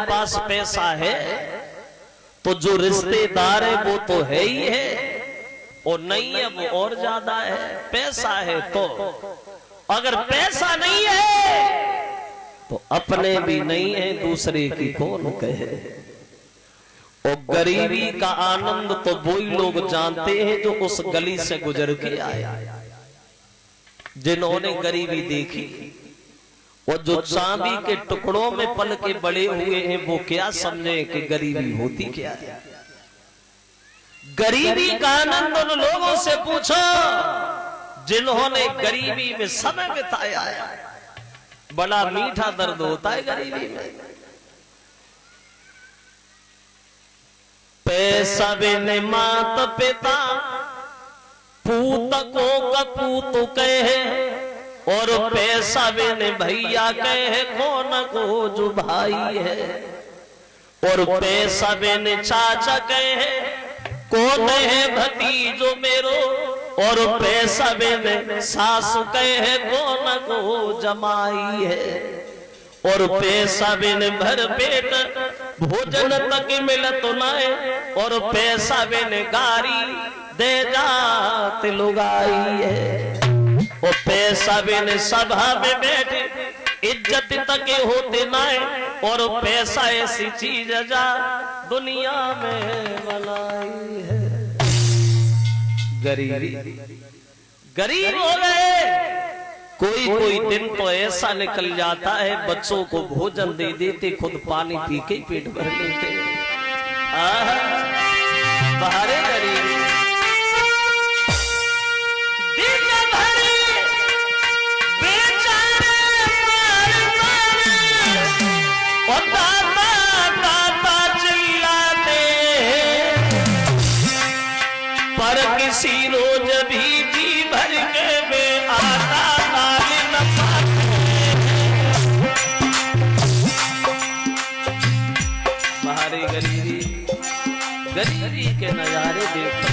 पास पैसा है तो जो रिश्तेदार है वो तो है ही है, और नहीं है वो और ज्यादा है। पैसा है तो, अगर पैसा नहीं है तो अपने भी नहीं है, दूसरे की कौन कहे। और गरीबी का आनंद तो वही लोग जानते हैं जो उस गली से गुजर के आए, जिन्होंने गरीबी देखी। और जो चांदी के टुकड़ों में पल के बड़े हुए हैं वो क्या समझे कि गरीबी होती क्या है। गरीबी का आनंद उन लोगों से पूछो जिन्होंने गरीबी में समय बिताया है। बड़ा मीठा दर्द होता है गरीबी में। पैसा बिन मात पिता पूत को कपूत कहे, और पैसा बिन भैया कहे कौन को जो भाई है। और पैसा बिन चाचा कहे कौन है भतीजो मेरो, और पैसा बिन सासु कहे कौन को जमाई है। और पैसा बिन भर पेट भोजन तक मिलत नाए, और पैसा बिन गारी दे जात लुगाई है। और पैसा बिन सभा में बैठे इज्जत तक होते नाए, और पैसा ऐसी चीज जा दुनिया में बनाई है। गरीबी गरीब हो गए। कोई कोई दिन तो ऐसा निकल जाता है बच्चों को भोजन दे देते, खुद पानी पी के पेट भर लेते। बाहरे गरीबी किसी रोज भी जी भर के में आता नाल न पाते। बाहरी गरीबी गरीबी के नजारे देखो।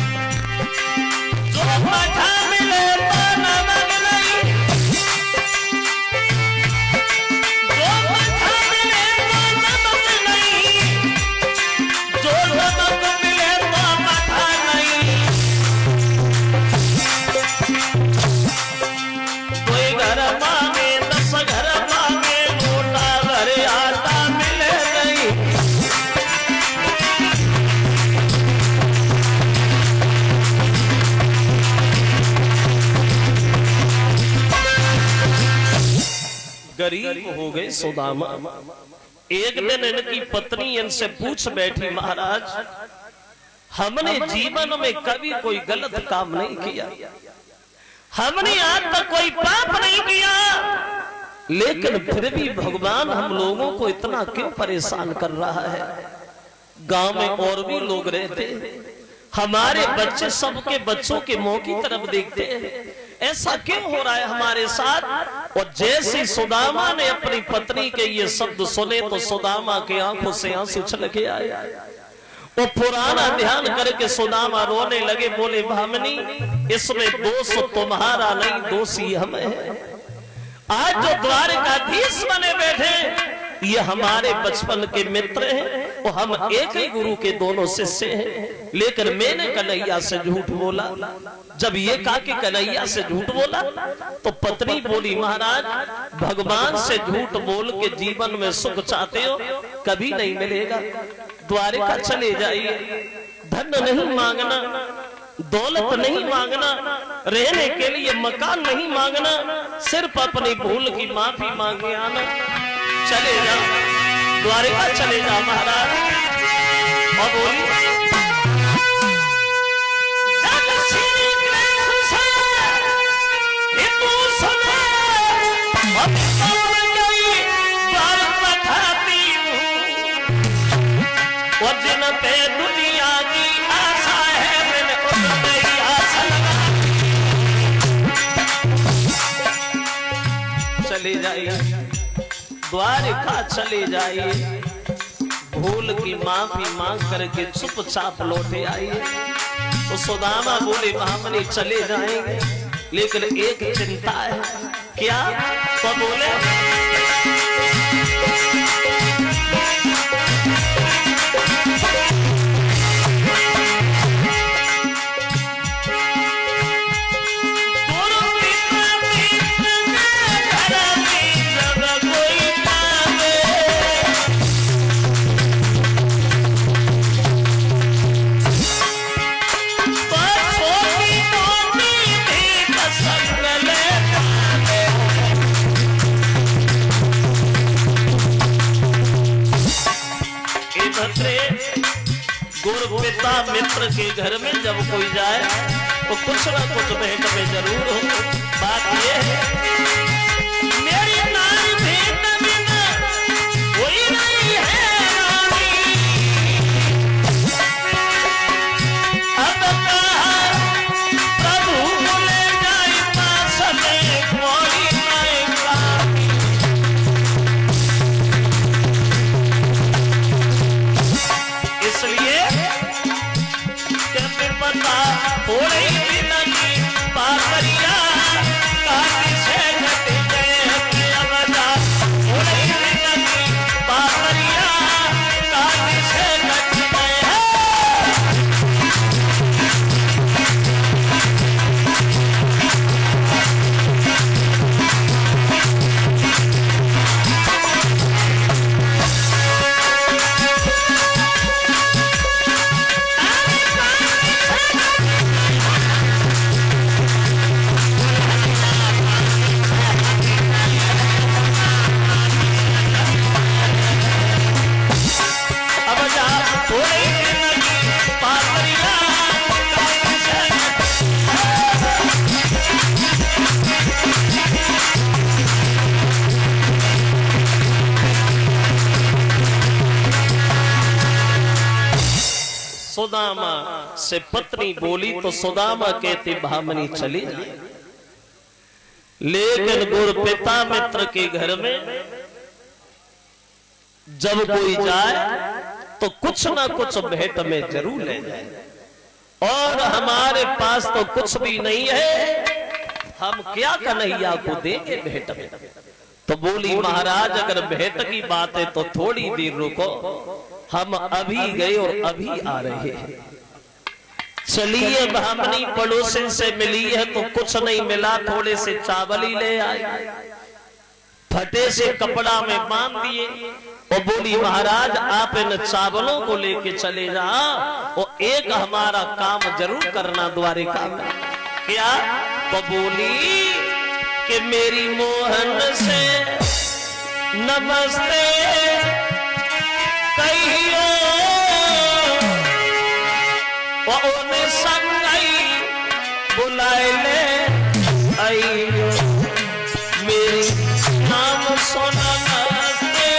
जो मठा मिले तो नमक नहीं, जो मठा मिले तो नमक नहीं, जो नमक मिले तो मठा नहीं। घर मांगे 10 घर मांगे, मोटा घर आटा मिले नहीं। गरीब हो गए सुदामा। एक दिन इनकी पत्नी इनसे पूछ बैठी, महाराज हमने जीवन में कभी कोई गलत काम नहीं किया, हमने आज तक कोई पाप नहीं किया, लेकिन फिर भी भगवान हम लोगों को इतना क्यों परेशान कर रहा है। गांव में और भी लोग रहते, हमारे बच्चे सबके बच्चों के मुंह की तरफ देखते हैं, ऐसा क्यों हो रहा है हमारे साथ। और जैसे सुदामा ने अपनी पत्नी के ये शब्द सुने तो सुदामा के आंखों से आंसू छलके आए। वो पुराना ध्यान करके सुदामा रोने लगे, बोले भामनी इसमें दोष तुम्हारा नहीं, दोषी हम है। आज जो द्वारकाधीश बने बैठे ये हमारे बचपन के मित्र हैं, और हम एक ही गुरु के दोनों शिष्य हैं। लेकिन मैंने कन्हैया से झूठ बोला। जब ये कहा कि कन्हैया से झूठ बोला तो पत्नी बोली, महाराज भगवान से झूठ बोल के जीवन में सुख चाहते हो, कभी नहीं मिलेगा। द्वारका चले जाइए, धन नहीं मांगना, दौलत नहीं मांगना, रहने के लिए मकान नहीं मांगना, सिर्फ अपनी भूल की माफी मांगे आना। चले जाओ, द्वारका चले जाओ महाराज। और बोली जिन पे दुनिया की आशा है, मैंने उनकी आशा लगा। चले जाइए, द्वारका चले जाइए, भूल की माफी मांग करके चुपचाप लौटे आइए। तो सुदामा बोले भामनी चले जाएंगे, लेकिन एक चिंता है। क्या? तो बोले भद्रे गुरु पिता मित्र के घर में जब कोई जाए तो कुछ ना कुछ भेंट में जरूर हो। बात ये है मेरी नारी भेंट बिना कोई नहीं है रानी। अब कहा प्रभु ले जाए पास में कोई नहीं रानी। इसलिए पता थोड़े ही दिन की पापरिया काटी से घट गए अवदा। थोड़े ही दिन की पापरिया काटी से घट गए। सुदामा से पत्नी बोली तो सुदामा कहते भामनी चली जाए। लेकिन गुरु पिता मित्र के घर में जब कोई जाए तो कुछ ना कुछ भेंट में जरूर ले जाए। और हमारे पास तो कुछ भी नहीं है, हम क्या कन्हैया को देंगे भेंट में। तो बोली महाराज अगर भेंट की बात है तो थोड़ी देर रुको, हम अभी गए और अभी आ रहे हैं। चलिए भामनी पड़ोसन से मिली है तो कुछ नहीं मिला, थोड़े से चावल ही ले आए, फटे से कपड़ा में बांध दिए और बोली महाराज आप इन चावलों को लेके चले जा और एक हमारा काम जरूर करना द्वारिका में। क्या? तो बोली कि मेरी मोहन से नमस्ते कहियो उन्हें संगई बुलाए ले आइयो। मेरी नाम सुना नमस्ते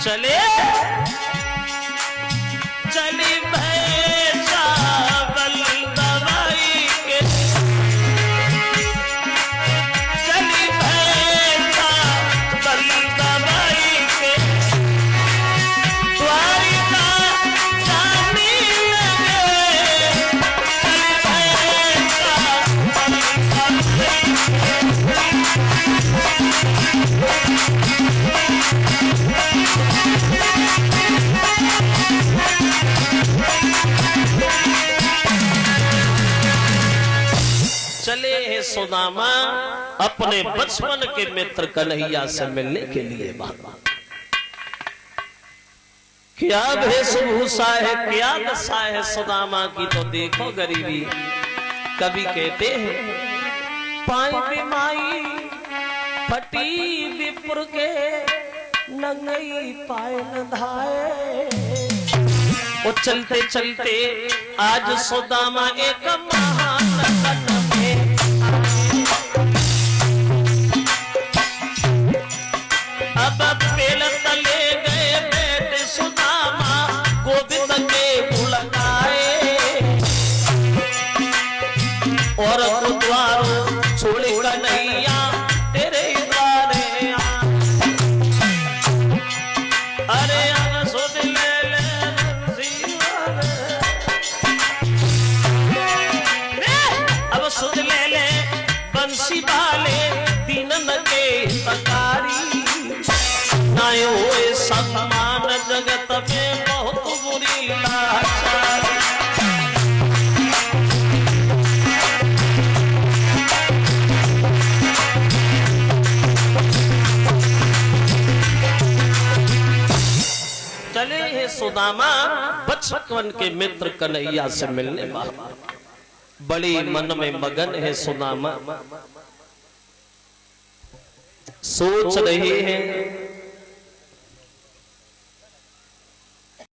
चले चली भैंसा बल दवाई के, चली भैंसा बल दवाई के, द्वारिका जाने लगे। चली भैंसा बल दवाई चले हैं सुदामा अपने बचपन के मित्र कन्हैया से मिलने के लिए। बाबा क्या वेशभूषा है, क्या दशा है सुदामा की, तो देखो गरीबी। कवि कहते हैं पाई माई फटी विपुर के नंगई पायल धाए। वो चलते चलते आज सुदामा एक महान अब पेल तले गए बेटे सुदामा गोविंद के बुलकाए और द्वारों छोड़ कन्हैया तेरे द्वारे आ। अरे अब सुध ले अब सुध ले बंसी वाले दीनन के तकारी। नायो सम्मान जगत में बहुत बुरी लाचारी। चले हैं सुदामा बचपन के मित्र कन्हैया से मिलने वाला, बड़ी मन में मगन है सुदामा। सोच रहे हैं